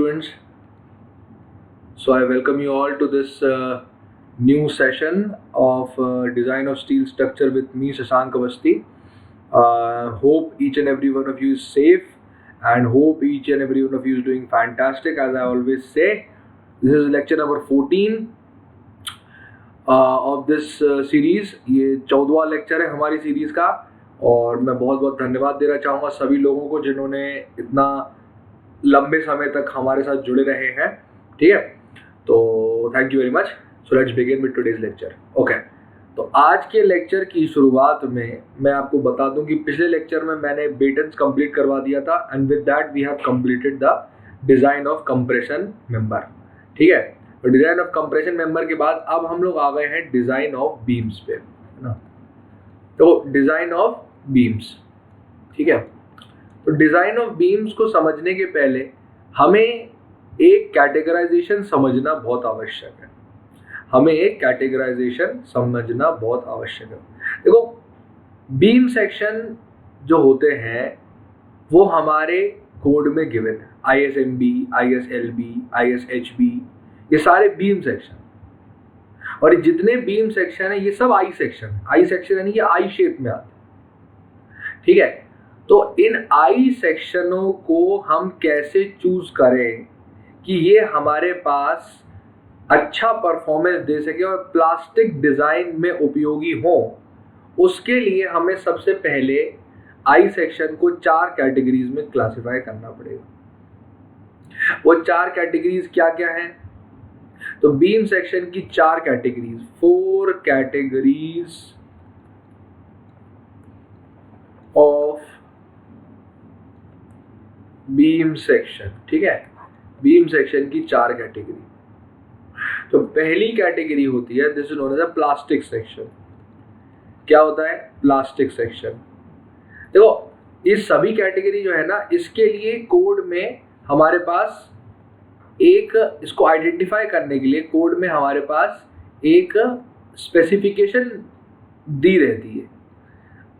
students. So I welcome you all to this new session of Design of Steel Structure with me, Shashank Avasti. Hope each and every one of you is safe and hope each and every one of you is doing fantastic. As I always say, this is lecture number 14 of this series. ये 14वां lecture है हमारी series का और मैं बहुत बहुत धन्यवाद देना चाहूँगा सभी लोगों को जिन्होंने इतना लंबे समय तक हमारे साथ जुड़े रहे हैं. ठीक है, तो thank you very much. So let's begin with today's lecture. Okay, तो आज के लेक्चर की शुरुआत में मैं आपको बता दूं कि पिछले लेक्चर में मैंने बेटन्स कंप्लीट करवा दिया था and with that we have completed the design of compression member. ठीक है, तो डिज़ाइन ऑफ कंप्रेशन मेंबर के बाद अब हम लोग आ गए हैं डिज़ाइन ऑफ बीम्स पे, है ना. तो डिज़ाइन ऑफ बीम्स, ठीक है. तो डिज़ाइन ऑफ बीम्स को समझने के पहले हमें एक कैटेगराइजेशन समझना बहुत आवश्यक है. देखो, बीम सेक्शन जो होते हैं वो हमारे कोड में गिवन है. ISMB, ISLB, ISHB, ये सारे बीम सेक्शन, और ये जितने बीम सेक्शन है ये सब आई सेक्शन यानी ये आई शेप में आते हैं. ठीक है, तो इन आई सेक्शनों को हम कैसे चूज करें कि ये हमारे पास अच्छा परफॉर्मेंस दे सके और प्लास्टिक डिज़ाइन में उपयोगी हो, उसके लिए हमें सबसे पहले आई सेक्शन को 4 कैटेगरीज में क्लासिफाई करना पड़ेगा. वो 4 कैटेगरीज क्या क्या हैं? तो बीम सेक्शन की 4 categories, 4 categories of beam section. ठीक है, बीम सेक्शन की 4 कैटेगरी. तो पहली कैटेगरी होती है, this is known as a plastic section. क्या होता है? Plastic section. देखो, ये सभी कैटेगरी जो है ना, इसके लिए कोड में हमारे पास एक, इसको आइडेंटिफाई करने के लिए कोड में हमारे पास एक स्पेसिफिकेशन दी रहती है.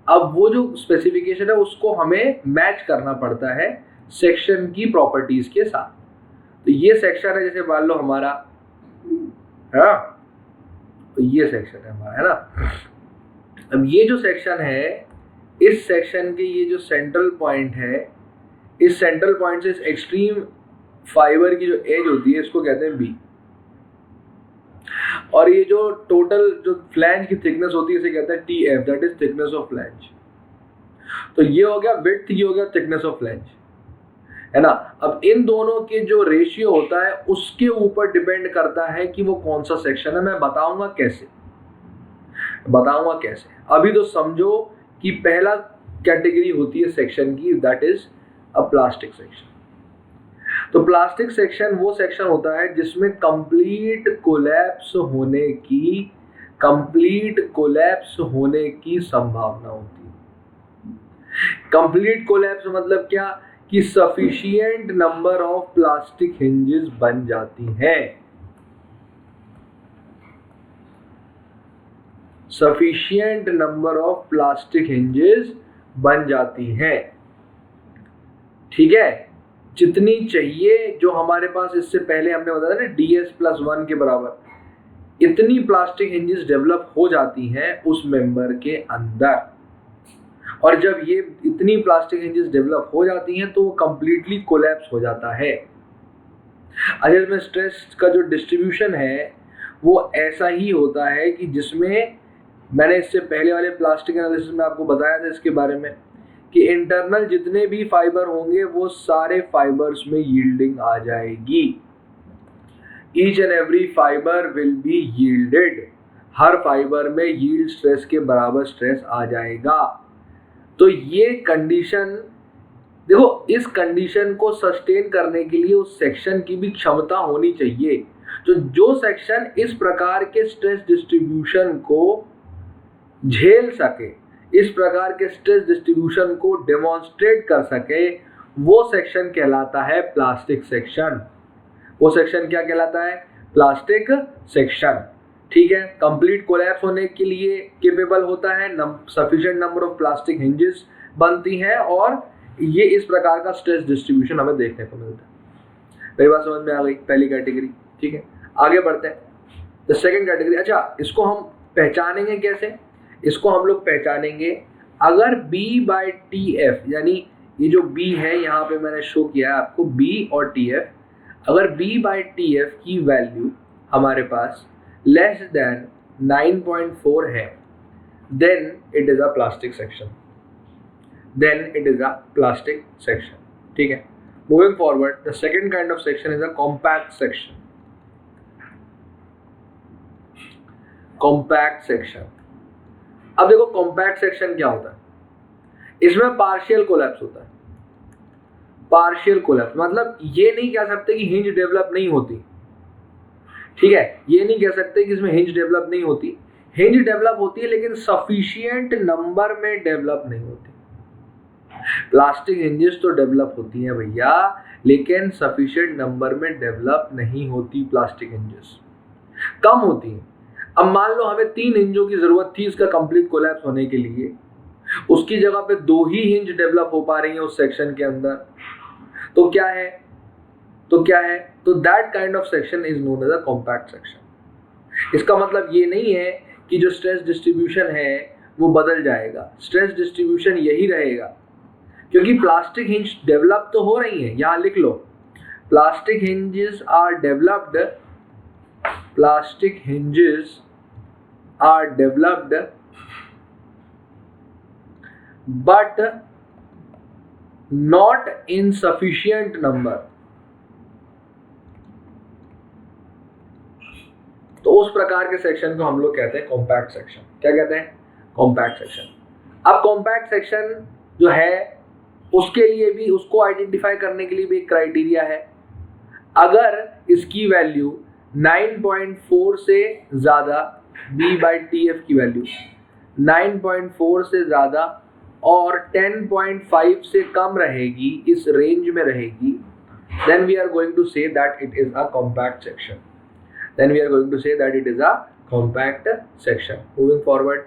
अब वो जो स्पेसिफिकेशन है उसको हमें मैच करना पड़ता है सेक्शन की प्रॉपर्टीज के साथ. तो ये सेक्शन है, जैसे मान लो हमारा है, तो ये सेक्शन है हमारा, है ना. अब ये जो सेक्शन है, इस सेक्शन के ये जो सेंट्रल पॉइंट है, इस सेंट्रल पॉइंट से इस एक्सट्रीम फाइबर की जो एज होती है इसको कहते हैं बी, और ये जो टोटल जो फ्लैंज की थिकनेस होती है इसे कहते हैं TF, that is thickness of flange. तो ये हो गया विड्थ, ये हो गया थिकनेस ऑफ फ्लैंज, है ना. अब इन दोनों के जो रेशियो होता है उसके ऊपर डिपेंड करता है कि वो कौन सा सेक्शन है. मैं बताऊंगा कैसे. अभी तो समझो कि पहला कैटेगरी होती है सेक्शन की, that is a plastic section. तो प्लास्टिक सेक्शन वो सेक्शन होता है जिसमें कंप्लीट कोलैप्स होने की संभावना होती है. कंप्लीट कोलैप्स मतलब क्या? कि sufficient number of plastic hinges बन जाती हैं. ठीक है, जितनी चाहिए, जो हमारे पास इससे पहले हमने बताया ना DS+1 के बराबर, इतनी प्लास्टिक हिंजेस डेवलप हो जाती हैं उस मेंबर के अंदर. और जब ये इतनी प्लास्टिक हिंजेस डेवलप हो जाती हैं तो वो कंप्लीटली कोलैप्स हो जाता है. अच्छा, इसमें स्ट्रेस का जो डिस्ट्रीब्यूशन है वो ऐसा ही होता है कि जिसमें मैंने इससे पहले वाले प्लास्टिक एनालिसिस में आपको बताया था इसके बारे में कि इंटरनल जितने भी फाइबर होंगे वो सारे फाइबर्स में यील्डिंग आ जाएगी. Each and every fibre will be yielded. Her fibre में यील्ड स्ट्रेस के बराबर स्ट्रेस आ जाएगा. तो ये कंडीशन, देखो, इस कंडीशन को सस्टेन करने के लिए उस सेक्शन की भी क्षमता होनी चाहिए. तो जो सेक्शन इस प्रकार के स्ट्रेस डिस्ट्रीब्यूशन को झेल सके, इस प्रकार के स्ट्रेस डिस्ट्रीब्यूशन को डेमोन्स्ट्रेट कर सके, वो सेक्शन कहलाता है प्लास्टिक सेक्शन. वो सेक्शन क्या कहलाता है? Plastic section. ठीक है, कंप्लीट कोलैप्स होने के लिए केपेबल होता है, sufficient number of plastic hinges बनती हैं और ये इस प्रकार का स्ट्रेस डिस्ट्रीब्यूशन हमें देखने को मिलता है. मेरी बात समझ में आ गई, पहली कैटेगरी। ठीक है, आगे बढ़ते हैं। द सेकेंड कैटेगरी, अच्छा इसको हम पहचानेंगे कैसे? इसको हम लोग पहचानेंगे अगर B बाई टी एफ, यानी ये जो B है यहाँ पे मैंने शो किया है आपको, B और TF, अगर B बाई टी एफ की वैल्यू हमारे पास लेस देन 9.4 है, then it is a plastic section, then it is a plastic section. ठीक है, moving forward, the second kind of section is a compact section. Compact section, अब देखो compact section क्या होता है, इसमें पार्शियल कोलैप्स होता है। पार्शियल कोलैप्स मतलब ये नहीं कह सकते कि हिंज डेवलप नहीं होती। ठीक है, ये नहीं कह सकते कि इसमें हिंज डेवलप नहीं होती, हिंज डेवलप होती है लेकिन सफिशिएंट नंबर में डेवलप नहीं होती। प्लास्टिक हिंजेस तो डेवलप होती हैं भैया, लेकिन सफिशिएंट नंबर में डेवलप नहीं होती। प्लास्टिक हिंजेस कम होती हैं। अब मान लो हमें 3 हिंजों की जरूरत थी इसका कंप्लीट कोलैप्स होने के लिए, उसकी जगह पे 2 ही हिंज डेवलप हो पा रही हैं उस सेक्शन के अंदर, तो क्या है, तो that kind of section is known as a compact section. इसका मतलब ये नहीं है कि जो स्ट्रेस डिस्ट्रीब्यूशन है वो बदल जाएगा, स्ट्रेस डिस्ट्रीब्यूशन यही रहेगा, क्योंकि प्लास्टिक हिंज डेवलप तो हो रही है। यहां लिख लो, plastic hinges are developed, plastic hinges are developed but not in sufficient number। तो उस प्रकार के सेक्शन को हम लोग कहते हैं कॉम्पैक्ट सेक्शन। क्या कहते हैं? Compact section. अब कॉम्पैक्ट सेक्शन जो है उसके लिए भी, उसको आइडेंटिफाई करने के लिए भी एक क्राइटेरिया है। अगर इसकी वैल्यू 9.4 से ज्यादा, B बाई टी एफ की वैल्यू 9.4 से ज्यादा और 10.5 से कम रहेगी, इस रेंज में रहेगी, then we are going to say that it is a compact section। then we are going to say that it is a compact section। moving forward,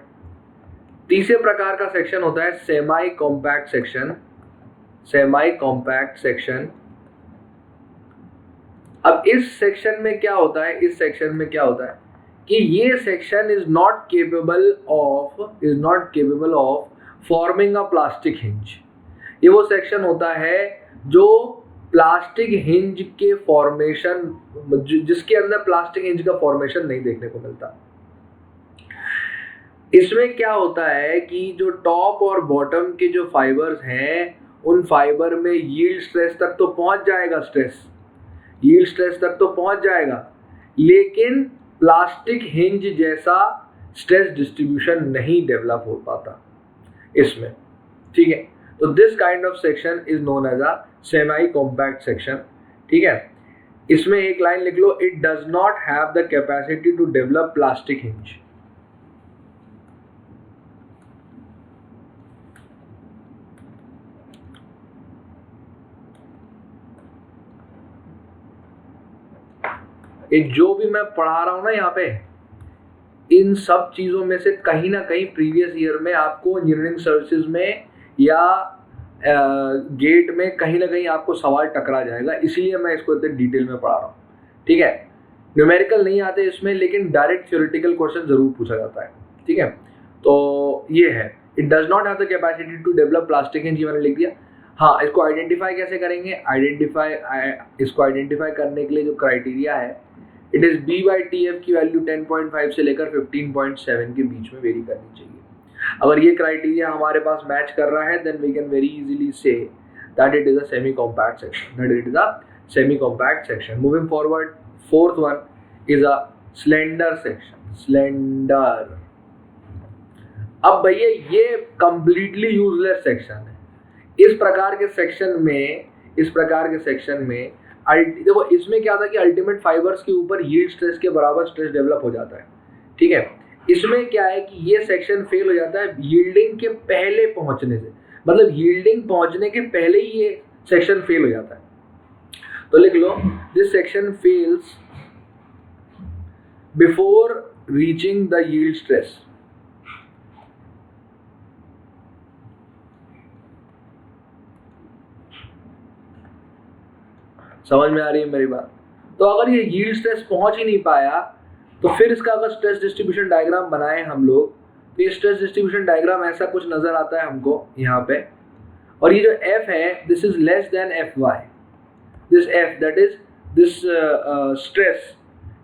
तीसरे प्रकार का सेक्शन होता है semi compact section. Semi compact section, अब इस section में क्या होता है, इस सेक्शन में क्या होता है कि ये section is not capable of forming a plastic hinge. ये वो सेक्शन होता है जो प्लास्टिक हिंज के फॉर्मेशन, जिसके अंदर प्लास्टिक हिंज का फॉर्मेशन नहीं देखने को मिलता। इसमें क्या होता है कि जो टॉप और बॉटम के जो फाइबर्स हैं, उन फाइबर में यील्ड स्ट्रेस तक तो पहुंच जाएगा, यील्ड स्ट्रेस तक तो पहुंच जाएगा, लेकिन प्लास्टिक हिंज जैसा स्ट्रेस डिस्ट्रीब्यूशन नहीं डेवलप हो पाता इसमें। ठीक है, तो this kind of section is known as a semi compact section. ठीक है, इसमें एक लाइन लिख लो, it does not have the capacity to develop plastic hinge. ये जो भी मैं पढ़ा रहा हूं ना यहाँ पे, इन सब चीजों में से कहीं ना कहीं प्रीवियस ईयर में आपको इंजीनियरिंग सर्विसेज में या गेट में कहीं ना कहीं आपको सवाल टकरा जाएगा, इसीलिए मैं इसको इतने डिटेल में पढ़ा रहा हूँ। ठीक है, न्यूमेरिकल नहीं आते इसमें, लेकिन डायरेक्ट थ्योरेटिकल क्वेश्चन जरूर पूछा जाता है। ठीक है, तो ये है, it does not have the capacity to develop plastic hinge, मैंने लिख दिया। हाँ, इसको आइडेंटिफाई कैसे करेंगे? इसको आइडेंटिफाई करने के लिए जो क्राइटेरिया है, it is B by T F की वैल्यू 10.5 से लेकर 15.7 के बीच में वेरी करनी चाहिए। अगर ये क्राइटेरिया हमारे पास मैच कर रहा है, then we can very easily say that it is a semi compact section. Moving forward, fourth one is a slender section. Slender, अब भैया ये कंप्लीटली यूजलेस सेक्शन है। इस प्रकार के सेक्शन में देखो, इसमें क्या था कि अल्टीमेट फाइबर्स के ऊपर यील्ड स्ट्रेस के बराबर स्ट्रेस डेवलप हो जाता है। ठीक है, इसमें क्या है कि ये सेक्शन फेल हो जाता है यील्डिंग के पहले पहुंचने से, मतलब यील्डिंग पहुंचने के पहले ही ये सेक्शन फेल हो जाता है। तो लिख लो, this section fails before reaching the yield stress. समझ में आ रही है मेरी बात? तो अगर ये यील्ड स्ट्रेस पहुंच ही नहीं पाया तो फिर इसका अगर स्ट्रेस डिस्ट्रीब्यूशन डायग्राम बनाए हम लोग तो ये स्ट्रेस डिस्ट्रीब्यूशन डायग्राम ऐसा कुछ नजर आता है हमको यहाँ पे, और ये जो F है this is less than Fy, this F that is this stress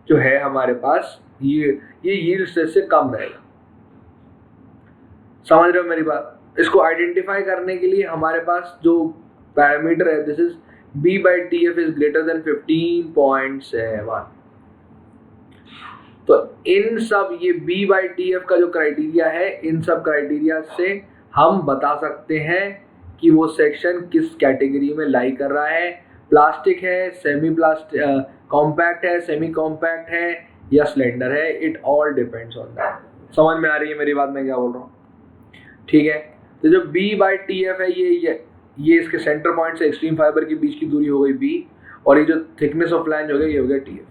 जो है हमारे पास ये यील्ड स्ट्रेस से कम रहेगा। समझ रहे हो मेरी बात? इसको आइडेंटिफाई करने के लिए हमारे पास जो पैरामीटर है this is B/TF is greater than 15.7। तो इन सब ये B/TF का जो क्राइटेरिया है, इन सब क्राइटेरिया से हम बता सकते हैं कि वो सेक्शन किस कैटेगरी में लाई कर रहा है, प्लास्टिक है, सेमी प्लास्टिक, कॉम्पैक्ट है, सेमी कॉम्पैक्ट है या स्लेंडर है। It all depends on that. समझ में आ रही है मेरी बात, मैं क्या बोल रहा हूँ? ठीक है, तो जो B/TF है ये इसके सेंटर पॉइंट से एक्सट्रीम फाइबर के बीच की दूरी हो गई B, और ये जो थिकनेस ऑफ फ्लैंज हो गया ये हो गया TF।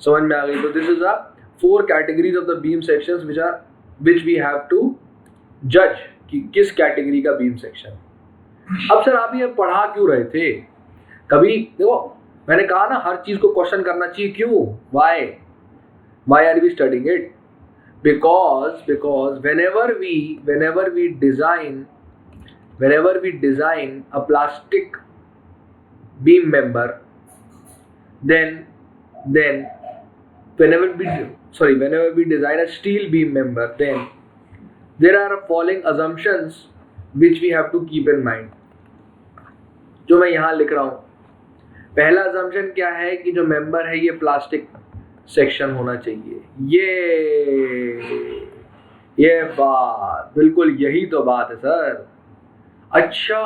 समझ में आ गई? तो this is the 4 categories of the beam sections which we have to जज कि किस कैटेगरी का बीम सेक्शन। अब सर आप ये पढ़ा क्यों रहे थे? कभी देखो मैंने कहा ना हर चीज को क्वेश्चन करना चाहिए। क्यों? Why are we studying it? because whenever we design a plastic beam member, then whenever we design a steel beam member, then there are following assumptions which we have to keep in mind, जो मैं यहाँ लिख रहा हूँ। पहला assumption क्या है कि जो member है ये प्लास्टिक सेक्शन होना चाहिए। ये बात बिल्कुल यही तो बात है सर। अच्छा,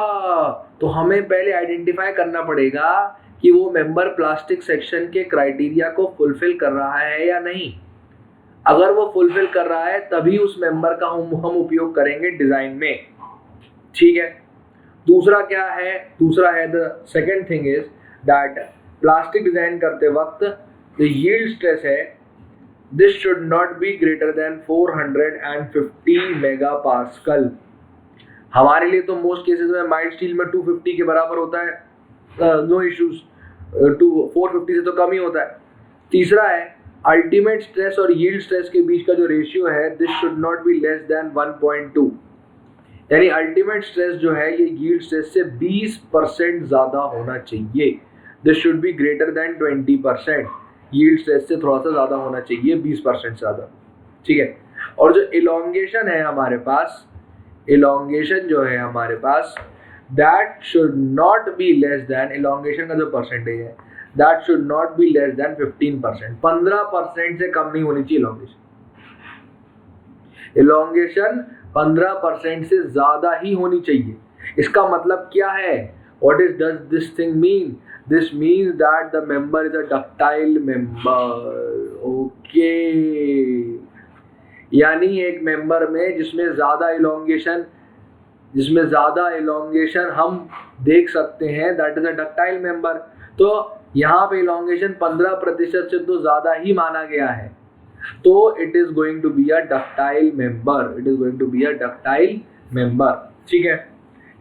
तो हमें पहले आइडेंटिफाई करना पड़ेगा कि वो मेंबर प्लास्टिक सेक्शन के क्राइटेरिया को फुलफिल कर रहा है या नहीं। अगर वो फुलफिल कर रहा है तभी उस मेंबर का हम उपयोग करेंगे डिजाइन में। ठीक है, दूसरा क्या है? दूसरा है the second thing is that plastic design करते वक्त the yield stress है this should not be greater than 450 megapascal। हमारे लिए तो मोस्ट केसेस में माइल्ड स्टील में 250 के बराबर होता है, नो इश्यूज, 450 से तो कम ही होता है। तीसरा है अल्टीमेट स्ट्रेस और यील्ड स्ट्रेस के बीच का जो रेशियो है this should not be less then 1.2, यानी अल्टीमेट स्ट्रेस जो है ये यील्ड स्ट्रेस से 20% ज्यादा होना चाहिए। This should be greater than 20%, yield stress से थोड़ा सा ज्यादा होना चाहिए, 20% ज्यादा। ठीक है, और जो इलोंगेशन है हमारे पास, इलोंगेशन जो है हमारे पास that should not be less than, elongation का जो परसेंटेज है that should not be less than 15%। 15% से कम नहीं होनी चाहिए इलोंगेशन। इलोंगेशन 15% से ज्यादा ही होनी चाहिए। इसका मतलब क्या है? What does this thing mean? This means that the member is a ductile member. Okay. यानी एक मेंबर में जिसमें ज्यादा इलोंगेशन हम देख सकते हैं that is a ductile member. तो यहाँ पे इलोंगेशन 15% से तो ज्यादा ही माना गया है, तो it is going to be a ductile member. It is going to be a ductile member. ठीक है,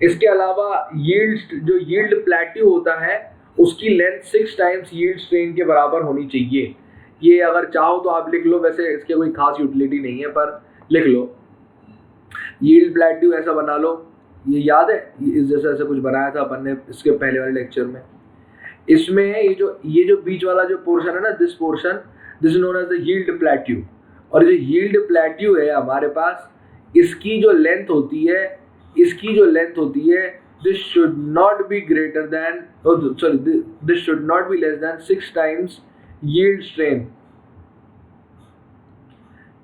इसके अलावा यील्ड प्लेट्यू होता है उसकी लेंथ 6 टाइम्स यील्ड स्ट्रेन के बराबर होनी चाहिए। ये अगर चाहो तो आप लिख लो, वैसे इसके कोई खास यूटिलिटी नहीं है पर लिख लो। यील्ड प्लेट्यू ऐसा बना लो, ये याद है इस जैसा ऐसा कुछ बनाया था अपन ने इसके पहले वाले लेक्चर में। इसमें ये जो बीच वाला जो पोर्शन है ना, this portion this is known as the yield plateau. और जो यील्ड प्लेट्यू है हमारे पास, इसकी जो लेंथ होती है this should not be greater than this should not be less than 6 times yield strain।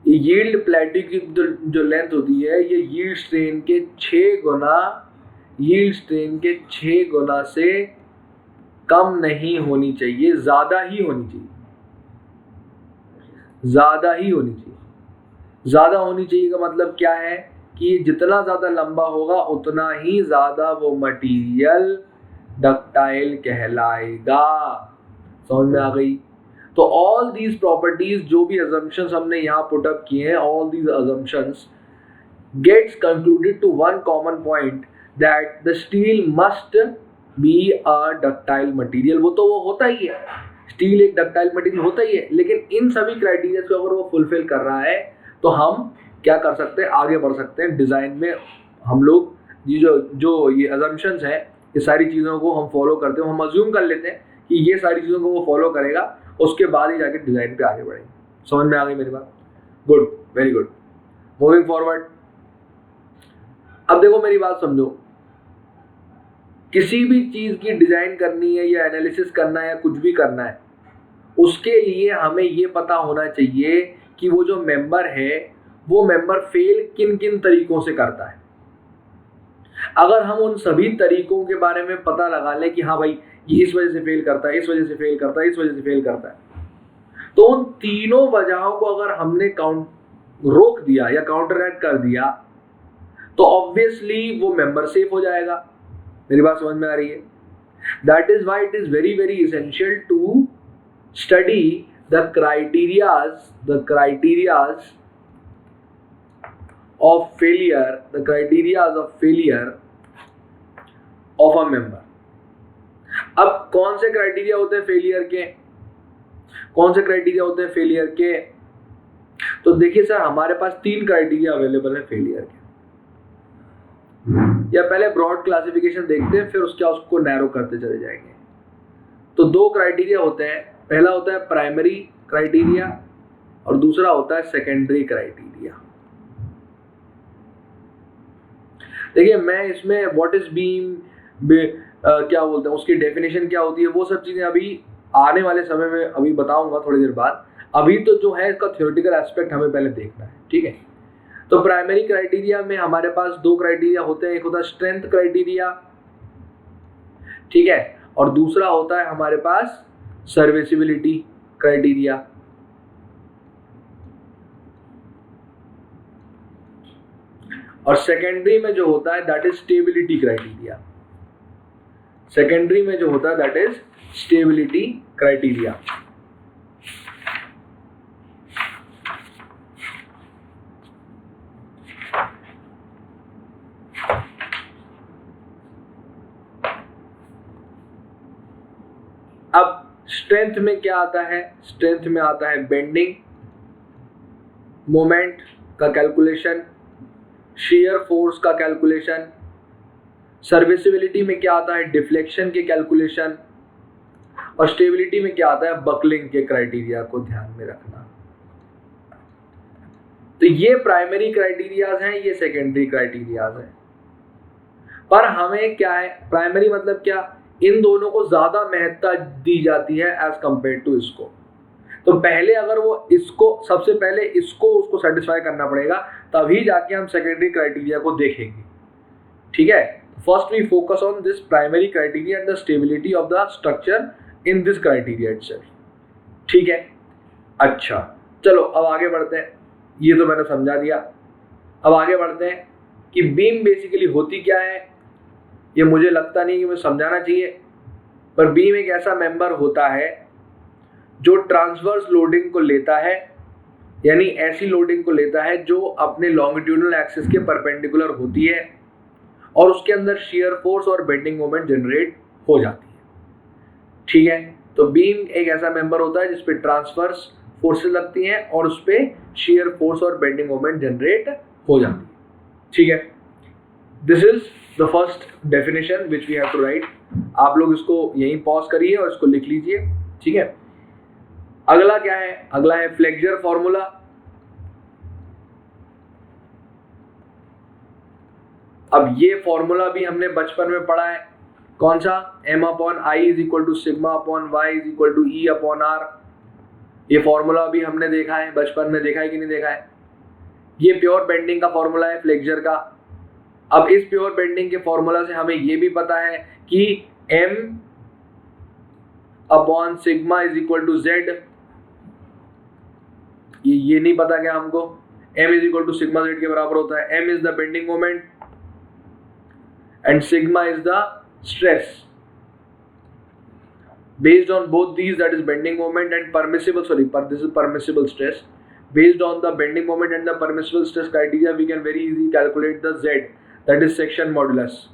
Yield plateau की जो लेंथ होती है ये यील्ड स्ट्रेन के 6 गुना से कम नहीं होनी चाहिए, ज्यादा ही होनी चाहिए। ज्यादा होनी चाहिए का मतलब क्या है कि जितना ज्यादा लंबा होगा उतना ही ज्यादा वो मटेरियल डक्टाइल कहलाएगा। समझ में आ गई? तो ऑल दीज प्रॉपर्टीज, जो भी अजम्पशंस हमने यहाँ पुट अप किए हैं, all these assumptions gets concluded to one common point that the steel must be a ductile material, वो होता ही है, स्टील एक डक्टाइल मटेरियल होता ही है, लेकिन इन सभी क्राइटेरिया को अगर वो फुलफिल कर रहा है तो हम क्या कर सकते हैं, आगे बढ़ सकते हैं डिज़ाइन में। हम लोग ये जो ये अजम्पशंस हैं, ये सारी चीज़ों को हम फॉलो करते हैं, हम अज्यूम कर लेते हैं कि ये सारी चीज़ों को वो फॉलो करेगा, उसके बाद ही जाके डिज़ाइन पे आगे बढ़ेंगे। समझ में आ गई मेरी बात? Good, very good. Moving forward, अब देखो मेरी बात समझो, किसी भी चीज़ की डिज़ाइन करनी है या एनालिसिस करना है या कुछ भी करना है, उसके लिए हमें ये पता होना चाहिए कि वो जो मेंबर है वो मेंबर फेल किन किन तरीकों से करता है। अगर हम उन सभी तरीकों के बारे में पता लगा लें कि हाँ भाई ये इस वजह से फेल करता है, इस वजह से फेल करता है, इस वजह से फेल करता है, तो उन तीनों वजहों को अगर हमने रोक दिया या काउंटरएक्ट कर दिया तो ऑब्वियसली वो मेंबर सेफ हो जाएगा। मेरी बात समझ में आ रही है? That is why it is very very essential to study the criterias of failure of a member। अब कौन से क्राइटेरिया होते हैं फेलियर के, तो देखिए सर हमारे पास 3 क्राइटेरिया अवेलेबल है फेलियर के। या पहले ब्रॉड क्लासिफिकेशन देखते हैं, फिर उसको नैरो करते चले जाएंगे। तो 2 क्राइटेरिया होते हैं, पहला होता है प्राइमरी क्राइटेरिया और दूसरा होता है सेकेंडरी क्राइटेरिया। देखिए मैं इसमें व्हाट इज बीम, क्या बोलते हैं, उसकी डेफिनेशन क्या होती है, वो सब चीजें अभी आने वाले समय में अभी बताऊंगा थोड़ी देर बाद। अभी तो जो है इसका थ्योरेटिकल एस्पेक्ट हमें पहले देखना है, ठीक है। तो प्राइमरी क्राइटेरिया में हमारे पास 2 क्राइटेरिया होते हैं, एक होता है स्ट्रेंथ क्राइटेरिया, ठीक है, और दूसरा होता है हमारे पास सर्विसिबिलिटी क्राइटेरिया। और सेकेंडरी में जो होता है दैट इज स्टेबिलिटी क्राइटेरिया। अब स्ट्रेंथ में क्या आता है, स्ट्रेंथ में आता है बेंडिंग मोमेंट का कैलकुलेशन, शेयर फोर्स का कैलकुलेशन। सर्विसिबिलिटी में क्या आता है, डिफ्लेक्शन के कैलकुलेशन। और स्टेबिलिटी में क्या आता है, बकलिंग के क्राइटेरिया को ध्यान में रखना। तो ये प्राइमरी क्राइटेरियाज हैं, ये सेकेंडरी क्राइटेरियाज हैं। पर हमें क्या है, प्राइमरी मतलब क्या, इन दोनों को ज्यादा महत्ता दी जाती है एज कंपेयर टू इसको। तो पहले अगर वो इसको, सबसे पहले उसको सेटिस्फाई करना पड़ेगा, तभी जाके हम सेकेंडरी क्राइटेरिया को देखेंगे, ठीक है। First we focus on this primary criteria and the stability of the structure in this criteria itself, ठीक है। अच्छा चलो अब आगे बढ़ते हैं, ये तो मैंने समझा दिया। अब आगे बढ़ते हैं कि बीम बेसिकली होती क्या है। ये मुझे लगता नहीं कि मुझे समझाना चाहिए, पर बीम एक ऐसा मेंबर होता है जो ट्रांसवर्स लोडिंग को लेता है, यानी ऐसी लोडिंग को लेता है जो अपने लॉन्गिट्यूडनल एक्सिस के परपेंडिकुलर होती है और उसके अंदर शियर फोर्स और बेंडिंग मोमेंट जनरेट हो जाती है, ठीक है। तो बीम एक ऐसा मेंबर होता है जिसपे ट्रांसवर्स फोर्सेस लगती हैं और उस पर शियर फोर्स और बेंडिंग मोमेंट जनरेट हो जाती है, ठीक है। This is the first definition which we have to write. आप लोग इसको यहीं पॉज करिए और इसको लिख लीजिए, ठीक है। अगला क्या है, अगला है फ्लेक्सर फॉर्मूला। अब ये फॉर्मूला भी हमने बचपन में पढ़ा है, कौन सा, m/i is equal to σ/y is equal to E/r। ये फॉर्मूला भी हमने देखा है, बचपन में देखा है कि नहीं देखा है। ये प्योर बेंडिंग का फॉर्मूला है फ्लेक्सर का। अब इस प्योर बेंडिंग के फॉर्मूला से हमें ये भी पता है कि m/σ is equal to z। ये नहीं पता क्या हमको, m is equal to sigma z के बराबर होता है। m is the bending moment and sigma is the stress. Based on both these, that is bending moment and permissible, this is permissible stress. Based on the bending moment and the permissible stress criteria, we can very easily calculate the Z, that is section modulus.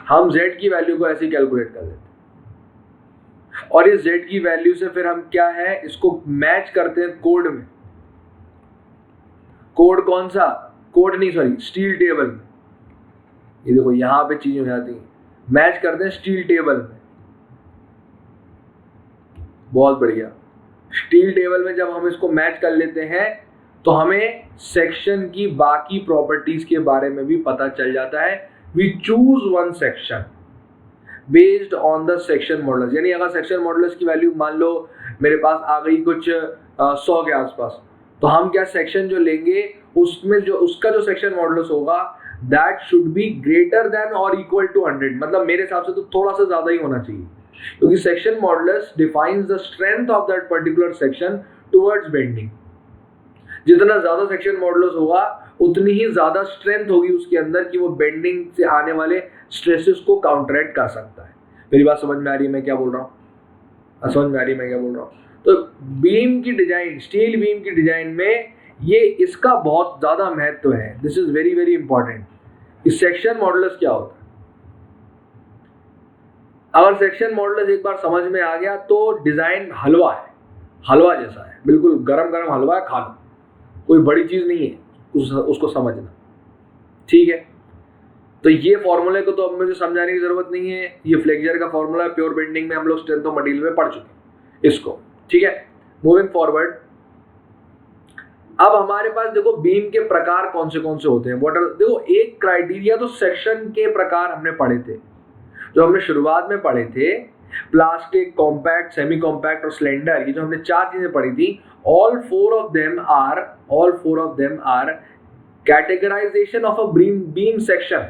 हम z की value को ऐसे calculate कर लेते हैं और इस z की वैल्यू से फिर हम क्या है इसको मैच करते हैं कोड में। कोड कौन सा? कोड नहीं, सॉरी, स्टील टेबल में। ये देखो यहां पे चीजें हो जाती हैं, मैच करते हैं स्टील टेबल में। बहुत बढ़िया। स्टील टेबल में जब हम इसको मैच कर लेते हैं तो हमें सेक्शन की बाकी प्रॉपर्टीज के बारे में भी पता चल जाता है। We choose one section based on the section modulus, यानी अगर सेक्शन मॉडुलस की वैल्यू मान लो मेरे पास आ गई कुछ 100 के आसपास, तो हम क्या सेक्शन जो लेंगे उसमें जो उसका जो सेक्शन मॉडुलस होगा that should be greater than और इक्वल टू 100। मतलब मेरे हिसाब से तो थोड़ा सा ज्यादा ही होना चाहिए, क्योंकि section modulus defines the strength of that particular section towards bending. जितना ज्यादा सेक्शन मॉडुलस होगा उतनी ही ज्यादा स्ट्रेंथ होगी उसके अंदर कि वो बेंडिंग से आने वाले स्ट्रेसेस को काउंटरैक्ट कर सकता है। मेरी बात समझ में आ रही है मैं क्या बोल रहा हूँ? समझ में आ रही है मैं क्या बोल रहा हूँ? तो बीम की डिजाइन, स्टील बीम की डिजाइन में ये इसका बहुत ज्यादा महत्व है। This is very very important. इस सेक्शन मॉडुलस क्या होता है? अगर सेक्शन मॉडुलस एक बार समझ में आ गया तो डिजाइन हलवा है, हलवा जैसा है, बिल्कुल गरम गरम हलवा है, खा लो, कोई बड़ी चीज नहीं है उसको समझना। ठीक है, तो ये फॉर्मूले को तो अब मुझे समझाने की जरूरत नहीं है, ये फ्लेक्सर का फॉर्मूला है, प्योर बेंडिंग में हम लोग स्ट्रेंथ ऑफ मटेरियल में पढ़ चुके हैं इसको। ठीक है, मूविंग फॉरवर्ड। अब हमारे पास देखो बीम के प्रकार कौन से होते हैं। देखो एक क्राइटेरिया तो सेक्शन के प्रकार हमने पढ़े थे, जो हमने शुरुआत में पढ़े थे, प्लास्टिक, कॉम्पैक्ट, सेमी कॉम्पैक्ट और स्लेंडर। ये जो हमने 4 चीजें पढ़ी थी, all four of them are categorization of a beam section।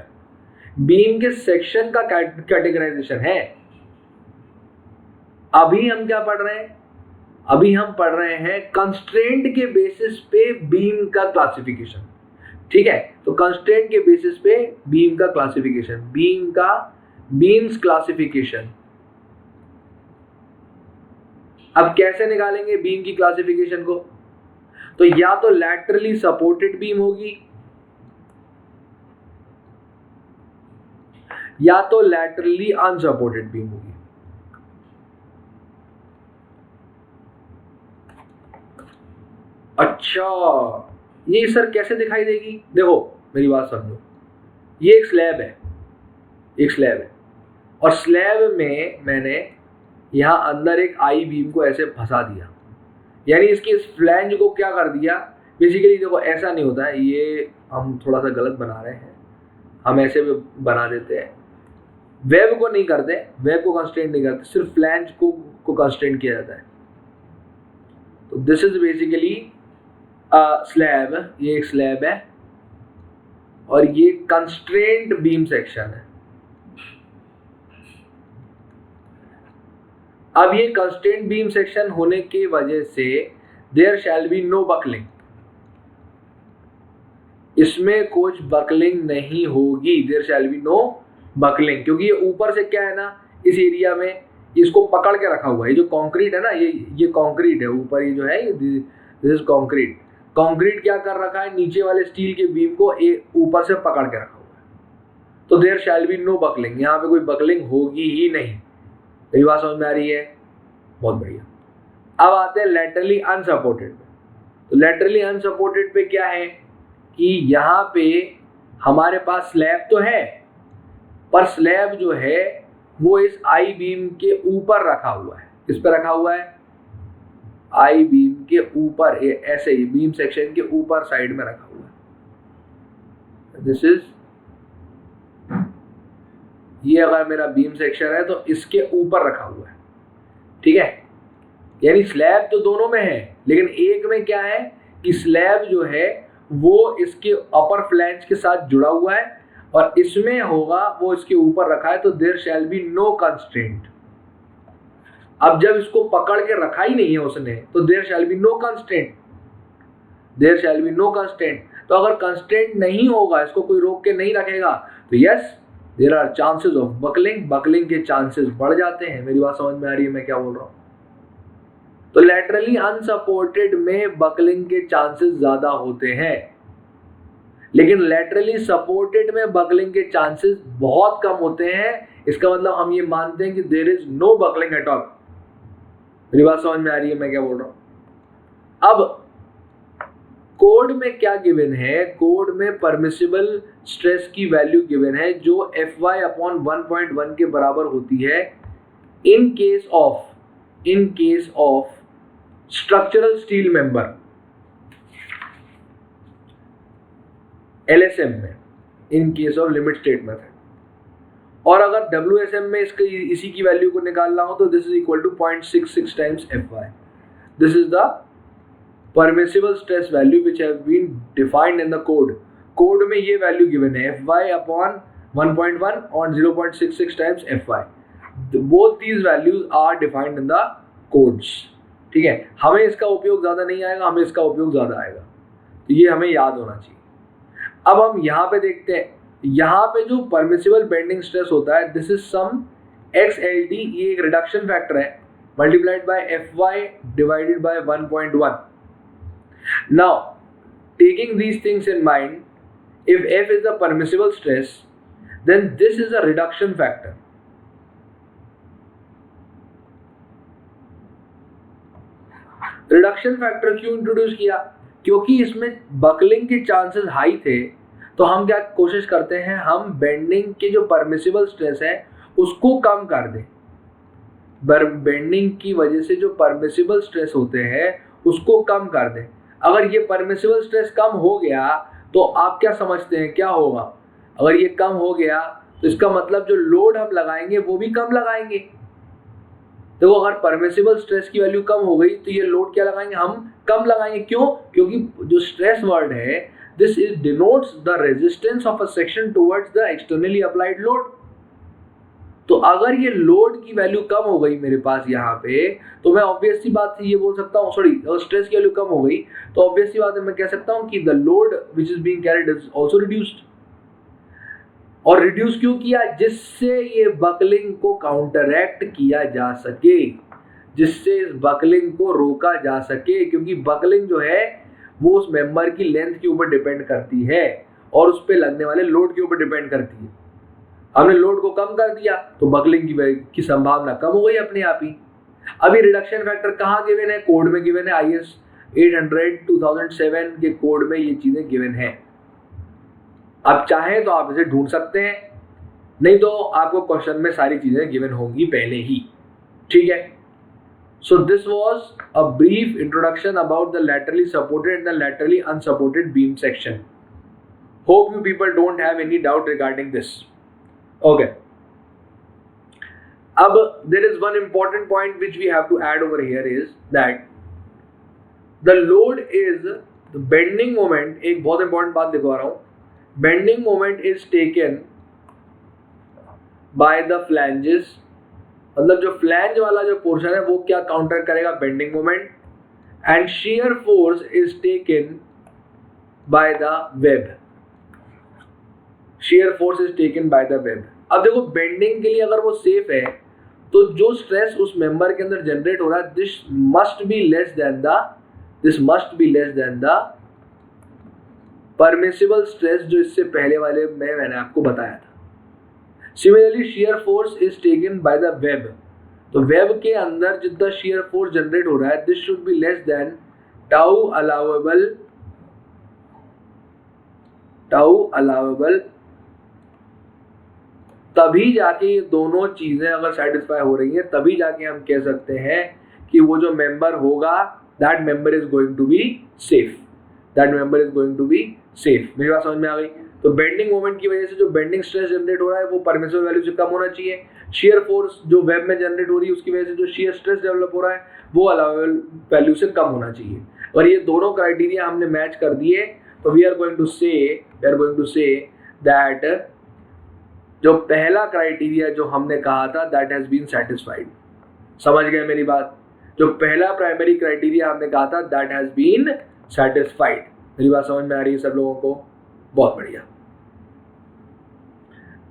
Beam के सेक्शन का कैटेगराइजेशन है। अभी हम क्या पढ़ रहे हैं? अभी हम पढ़ रहे हैं कंस्ट्रेंट के बेसिस पे बीम का क्लासिफिकेशन। ठीक है, तो कंस्ट्रेंट के बेसिस पे बीम का क्लासिफिकेशन, बीम्स क्लासिफिकेशन। अब कैसे निकालेंगे बीम की क्लासिफिकेशन को? तो या तो लैटरली सपोर्टेड बीम होगी या तो लैटरली अनसपोर्टेड बीम होगी। अच्छा, ये सर कैसे दिखाई देगी? देखो मेरी बात समझो, ये एक स्लैब है और स्लैब में मैंने यहां अंदर एक आई बीम को ऐसे फंसा दिया, यानी इसकी इस फ्लैंज को क्या कर दिया। बेसिकली देखो ऐसा नहीं होता है, ये हम थोड़ा सा गलत बना रहे हैं, हम ऐसे भी बना देते हैं। वेब को नहीं करते, वेब को कंस्ट्रेंट नहीं करते, सिर्फ फ्लैंज को कंस्ट्रेंट किया जाता है। तो दिस इज बेसिकली स्लैब, ये एक स्लैब है और ये कंस्ट्रेंट बीम सेक्शन है। अब ये कंस्ट्रेंट बीम सेक्शन होने की वजह से there shall be no buckling, इसमें कुछ बकलिंग नहीं होगी। There shall be no buckling, क्योंकि ये ऊपर से क्या है ना, इस एरिया में इसको पकड़ के रखा हुआ है। ये जो कंक्रीट है ना, ये कंक्रीट है ऊपर, ये जो है दिस इज कंक्रीट। कंक्रीट क्या कर रखा है, नीचे वाले स्टील के बीम को ऊपर से पकड़ के रखा हुआ है। तो there shall be no buckling, यहाँ पे कोई बकलिंग होगी ही नहीं। मेरी बात समझ में आ रही है? बहुत बढ़िया। अब आते हैं लैटरली अनसपोर्टेड पे। तो लैटरली अनसपोर्टेड पे क्या है कि यहाँ पे हमारे पास स्लैब तो है, पर स्लैब जो है वो इस आई बीम के ऊपर रखा हुआ है। किस पे रखा हुआ है? आई बीम के ऊपर, ऐसे ही बीम सेक्शन के ऊपर साइड में रखा हुआ है। दिस इज, ये अगर मेरा बीम सेक्शन है तो इसके ऊपर रखा हुआ है। ठीक है, यानी स्लैब तो दोनों में है, लेकिन एक में क्या है कि स्लैब जो है वो इसके अपर फ्लैंज के साथ जुड़ा हुआ है और इसमें होगा वो इसके ऊपर रखा है। तो there shall be no constraint. अब जब इसको पकड़ के रखा ही नहीं है उसने, तो there shall be no constraint, there shall be no constraint. तो अगर कंस्ट्रेंट नहीं होगा, इसको कोई रोक के नहीं रखेगा, तो yes there are chances of buckling, buckling के चांसेस बढ़ जाते हैं। मेरी बात समझ में आ रही है मैं क्या बोल रहा हूँ? तो लैटरली अनसपोर्टेड में बकलिंग के चांसेस ज्यादा होते हैं, लेकिन लेटरली सपोर्टेड में बकलिंग के चांसेस बहुत कम होते हैं। इसका मतलब हम ये मानते हैं कि there is no buckling at all. मेरी बात समझ में आ रही है मैं क्या बोल रहा हूं? अब कोड में क्या गिवन है? कोड में परमिसिबल स्ट्रेस की वैल्यू गिवन है जो Fy अपॉन 1.1 के बराबर होती है इन case of structural steel member, LSM में, इन case of limit state method. और अगर WSM में इसके इसी की वैल्यू को निकालना हो तो this is equal to 0.66 times Fy। This is the permissible stress value which have been defined in the code। Code में ये वैल्यू गिवन है Fy अपॉन 1.1 और 0.66 times Fy। Both these values are defined in the codes. ठीक है, हमें इसका उपयोग ज़्यादा नहीं आएगा, हमें इसका उपयोग ज़्यादा आएगा, तो ये हमें याद होना चाहिए। अब हम यहाँ पे देखते हैं, यहाँ पे जो परमिसिबल बेंडिंग स्ट्रेस होता है दिस इज सम XLT, ये एक रिडक्शन फैक्टर है, multiplied by Fy divided by 1.1। Now, taking these things in mind, if F is the permissible stress, then this is a reduction factor. Reduction factor क्यों introduce किया? क्योंकि इसमें buckling के chances high थे, तो हम क्या कोशिश करते हैं, हम बेंडिंग के जो परमिसिबल स्ट्रेस है उसको कम कर दें। बेंडिंग की वजह से जो परमिसिबल स्ट्रेस होते हैं उसको कम कर दें। अगर ये परमिसिबल स्ट्रेस कम हो गया तो आप क्या समझते हैं क्या होगा? अगर ये कम हो गया तो इसका मतलब जो लोड हम लगाएंगे वो भी कम लगाएंगे। देखो, अगर परमिसिबल स्ट्रेस की वैल्यू कम हो गई तो ये लोड क्या लगाएंगे, हम कम लगाएंगे। क्यों? क्योंकि जो स्ट्रेस वर्ड है this is denotes the resistance of a section towards the externally applied load. तो अगर ये लोड की वैल्यू कम हो गई मेरे पास यहाँ पे, तो मैं ऑब्वियस सी बात ये बोल सकता हूँ, सॉरी, अगर स्ट्रेस की वैल्यू कम हो गई तो ऑब्वियस सी बात है मैं कह सकता हूँ कि the load which is being carried is also reduced. और रिड्यूस क्यों किया? जिससे ये बकलिंग को काउंटरएक्ट किया जा सके, जिससे इस बकलिंग को रोका जा सके, क्योंकि बकलिंग जो है वो उस मेंबर की लेंथ के ऊपर डिपेंड करती है और उस पर लगने वाले लोड के ऊपर डिपेंड करती है। हमने लोड को कम कर दिया तो बकलिंग की संभावना कम हो गई अपने आप ही। अभी रिडक्शन फैक्टर कहाँ गिवन है? कोड में गिवन है, IS 800 2007 के कोड में ये चीजें गिवन है। आप चाहें तो आप इसे ढूंढ सकते हैं, नहीं तो आपको क्वेश्चन में सारी चीजें गिवन होंगी पहले ही। ठीक है, so this was a brief introduction about the laterally supported and the laterally unsupported beam section. Hope you people don't have any doubt regarding this. Okay. अब there is one important point which we have to add over here is that the load is the bending moment। एक बहुत important बात दिखा रहा हूँ, bending moment is taken by the flanges। मतलब जो flange वाला जो पोर्शन है वो क्या काउंटर करेगा? Bending moment. And shear force is taken by the web। shear force is taken by the web। अब देखो, बेंडिंग के लिए अगर वो सेफ है तो जो स्ट्रेस उस मेंबर के अंदर जनरेट हो रहा है this must be less then the permissible stress जो इससे पहले वाले में मैंने आपको बताया था। Similarly shear force is taken by the web। तो वेब के अंदर जितना shear force जनरेट हो रहा है this should be less then tau allowable. तभी जाके ये दोनों चीजें अगर सेटिस्फाई हो रही हैं तभी जाके हम कह सकते हैं कि वो जो मेंबर होगा that member is going to be safe. मेरी बात समझ में आ गई? तो बेंडिंग मोमेंट की वजह से जो बेंडिंग स्ट्रेस जनरेट हो रहा है वो परमिसिबल वैल्यू से कम होना चाहिए। shear फोर्स जो वेब में जनरेट हो रही है उसकी वजह से जो shear स्ट्रेस डेवलप हो रहा है वो अलाउएबल वैल्यू से कम होना चाहिए। और ये दोनों क्राइटेरिया हमने मैच कर दिए तो we are going to say that जो पहला क्राइटेरिया जो हमने कहा था दैट हैज बीन सेटिस्फाइड। समझ गए मेरी बात? जो पहला प्राइमरी क्राइटेरिया हमने कहा था दैट हैज बीन सेटिस्फाइड। मेरी बात समझ में आ रही है सब लोगों को? बहुत बढ़िया।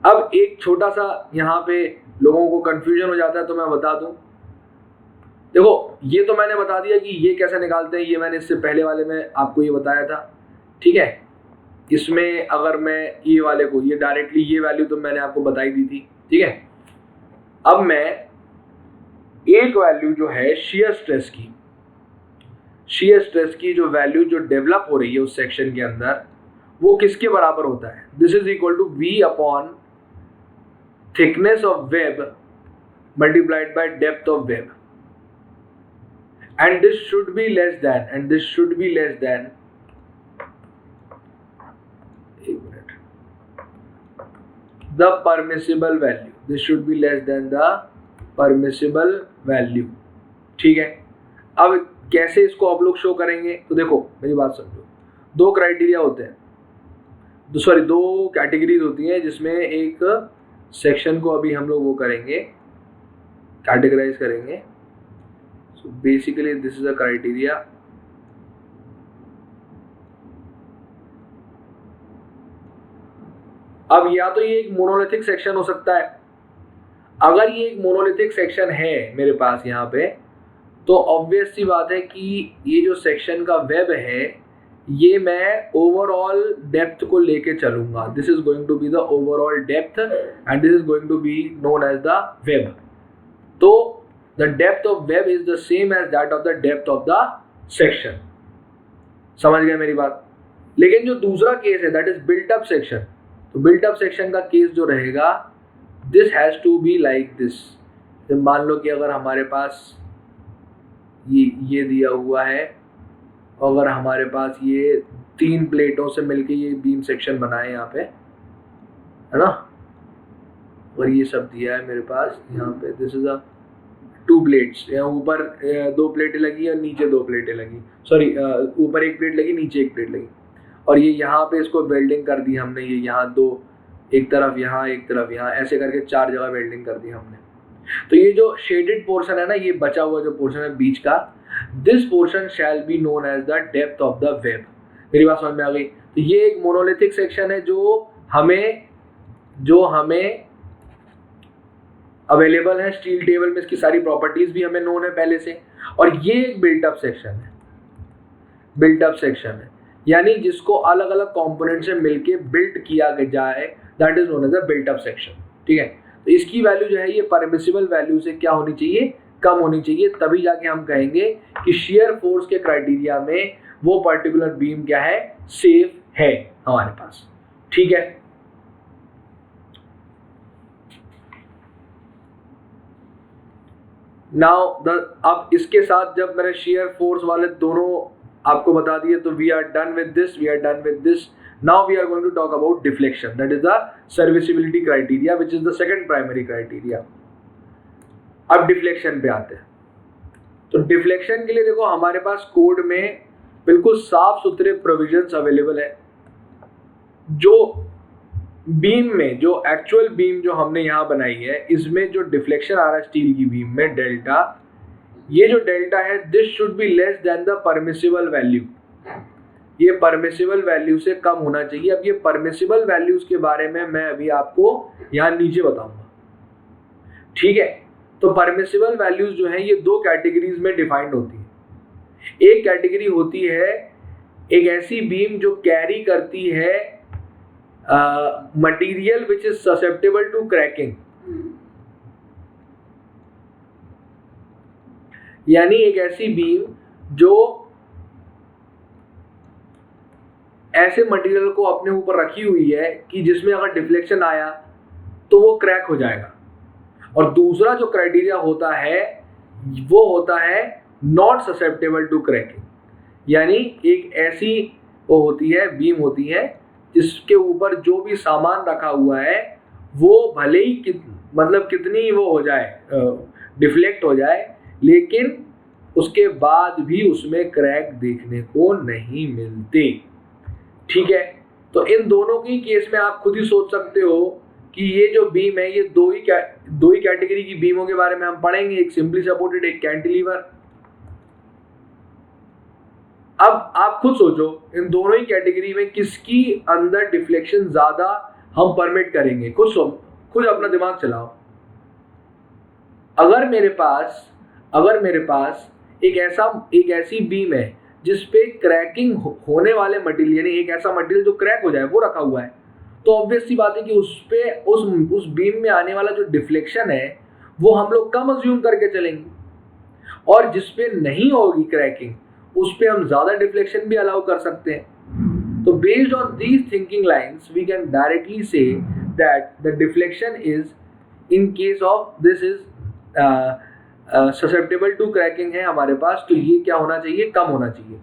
अब एक छोटा सा यहाँ पे लोगों को कंफ्यूजन हो जाता है तो मैं बता दूं। देखो, ये तो मैंने बता दिया कि ये कैसे निकालते हैं, ये मैंने इससे पहले वाले में आपको ये बताया था। ठीक है, इसमें अगर मैं ये वाले को, ये डायरेक्टली ये वैल्यू तो मैंने आपको बताई दी थी, ठीक है। अब मैं एक वैल्यू जो है शियर स्ट्रेस की जो वैल्यू जो डेवलप हो रही है उस सेक्शन के अंदर, वो किसके बराबर होता है? This is equal to V upon thickness of web multiplied by depth of web, and this should be less than the permissible value. This should be less than the permissible value. ठीक है। अब कैसे इसको आप लोग show करेंगे? तो देखो मेरी बात समझो, दो क्राइटेरिया होते हैं, दो कैटेगरीज होती हैं, जिसमें एक सेक्शन को अभी हम लोग वो करेंगे, कैटेगराइज करेंगे। So basically this is a criteria. अब या तो ये एक मोनोलिथिक सेक्शन हो सकता है। अगर ये एक मोनोलिथिक सेक्शन है मेरे पास यहाँ पे, तो ऑब्वियस सी बात है कि ये जो सेक्शन का वेब है, ये मैं ओवरऑल डेप्थ को लेके चलूंगा। This is going to be the overall depth and this is going to be known as the web. तो the depth of web is the same as that of the depth of the section. समझ गए मेरी बात? लेकिन जो दूसरा case है that is built up section. तो बिल्ट अप सेक्शन का केस जो रहेगा, this has to be like this. जब मान लो कि अगर हमारे पास ये दिया हुआ है, अगर हमारे पास ये 3 प्लेटों से मिलके ये बीम सेक्शन बना है यहाँ पे, है ना, और ये सब दिया है मेरे पास यहाँ पे, दिस इज अ 2 प्लेट्स, यहाँ ऊपर 2 प्लेटें लगी और नीचे 2 प्लेटें लगी, सॉरी ऊपर 1 प्लेट लगी, नीचे 1 प्लेट लगी, और ये यहाँ पे इसको वेल्डिंग कर दी हमने। ये यहाँ 2, एक तरफ यहाँ, एक तरफ यहाँ, ऐसे करके 4 जगह वेल्डिंग कर दी हमने। तो ये जो शेडेड पोर्शन है ना, ये बचा हुआ जो पोर्शन है बीच का, this portion shall be known as the depth of the web. मेरी बात समझ में आ गई? तो ये एक मोनोलिथिक सेक्शन है जो हमें अवेलेबल है स्टील टेबल में, इसकी सारी प्रॉपर्टीज भी हमें नोन है पहले से। और ये एक बिल्टअप सेक्शन है, यानी जिसको अलग अलग कंपोनेंट से मिलके बिल्ट किया जाए, that is known as a built up section. ठीक है। तो इसकी वैल्यू जो है ये परमिसिबल वैल्यू से क्या होनी चाहिए? कम होनी चाहिए, तभी जाके हम कहेंगे कि शियर फोर्स के क्राइटेरिया में वो पर्टिकुलर बीम क्या है? सेफ है हमारे पास। ठीक है। नाउ अब इसके साथ जब मैंने शियर फोर्स वाले दोनों आपको बता दिए, तो we are done with this. Now we are going to talk about deflection, that is the serviceability criteria, which is the second primary criteria. अब डिफ्लेक्शन पे आते हैं। तो डिफ्लेक्शन के लिए देखो हमारे पास कोड में बिल्कुल साफ सुथरे प्रोविजंस अवेलेबल है। जो बीम में, जो एक्चुअल बीम जो हमने यहाँ बनाई है, इसमें जो डिफ्लेक्शन आ रहा है स्टील की बीम में, डेल्टा, ये जो डेल्टा है, this should be less then the permissible value. ये परमिसिबल वैल्यू से कम होना चाहिए। अब ये परमिसिबल वैल्यूज के बारे में मैं अभी आपको यहाँ नीचे बताऊंगा। ठीक है। तो परमिसिबल वैल्यूज जो हैं ये 2 कैटेगरीज में डिफाइंड होती है। एक कैटेगरी होती है एक ऐसी बीम जो कैरी करती है material which is susceptible to cracking, यानी एक ऐसी बीम जो ऐसे मटेरियल को अपने ऊपर रखी हुई है कि जिसमें अगर डिफ्लेक्शन आया तो वो क्रैक हो जाएगा। और दूसरा जो क्राइटेरिया होता है वो होता है नॉट ससेप्टेबल टू क्रैकिंग, यानी एक ऐसी वो होती है, बीम होती है, जिसके ऊपर जो भी सामान रखा हुआ है वो भले ही कितनी वो हो जाए, डिफ्लेक्ट हो जाए, लेकिन उसके बाद भी उसमें क्रैक देखने को नहीं मिलते। ठीक है। तो इन दोनों की केस में आप खुद ही सोच सकते हो कि ये जो बीम है, ये दो ही कैटेगरी की बीमों के बारे में हम पढ़ेंगे, एक सिंपली सपोर्टेड, एक कैंटिलीवर। अब आप खुद सोचो इन दोनों ही कैटेगरी में किसकी अंदर डिफ्लेक्शन ज्यादा हम परमिट करेंगे। खुद अपना दिमाग चलाओ। अगर मेरे पास एक ऐसी बीम है जिसपे क्रैकिंग होने वाले मटेरियल, यानी एक ऐसा मटेरियल जो क्रैक हो जाए, वो रखा हुआ है, तो ऑब्वियस सी बात है कि उस पे उस बीम में आने वाला जो डिफ्लेक्शन है वो हम लोग कम अज्यूम करके चलेंगे, और जिसपे नहीं होगी क्रैकिंग उस पे हम ज़्यादा डिफ्लेक्शन भी अलाउ कर सकते हैं। तो based on these thinking lines we can directly say that the deflection is in case of this is susceptible to cracking है हमारे पास, तो ये क्या होना चाहिए, कम होना चाहिए।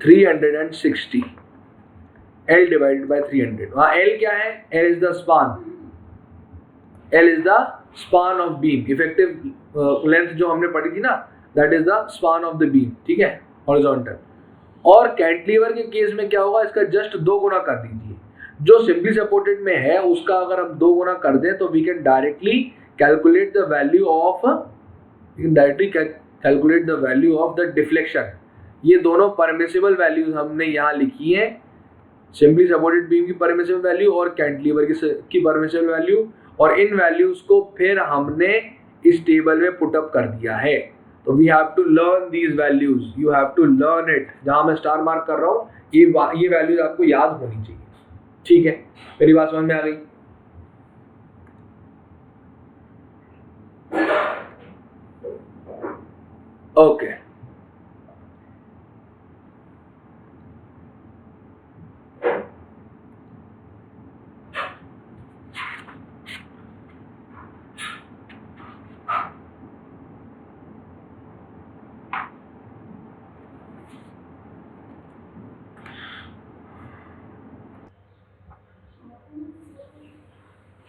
360 L डिवाइडेड बाय 300, वहाँ L क्या है, L is the span, L is the span of beam, effective length जो हमने पढ़ी थी ना, that is the span of the beam, ठीक है, हॉरिजॉन्टल। और कैंटिलीवर के केस में क्या होगा, इसका जस्ट 2 गुना कर दीजिए, जो सिंपली सपोर्टेड में है उसका अगर हम 2 गुना कर दें तो we can directly calculate the value of the deflection. ये दोनों परमिसिबल वैल्यूज हमने यहाँ लिखी है, सिंपली सपोर्टेड बीम की परमिसिबल वैल्यू और कैंटिलीवर की परमिसिबल वैल्यू, और इन वैल्यूज को फिर हमने इस टेबल में पुट अप कर दिया है। तो we have to learn these values, you have to learn it, जहां मैं स्टार मार्क कर रहा हूँ ये वैल्यूज आपको याद होनी चाहिए, ठीक है। मेरी बात समझ में आ गई? Okay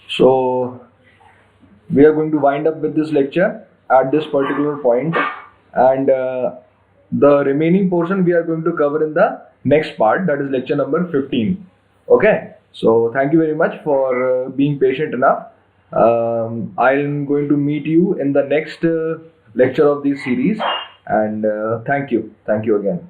So we are going to wind up with this lecture at this particular point, and the remaining portion we are going to cover in the next part, that is lecture number 15. Okay, so thank you very much for being patient enough. I'm going to meet you in the next lecture of this series, and thank you again.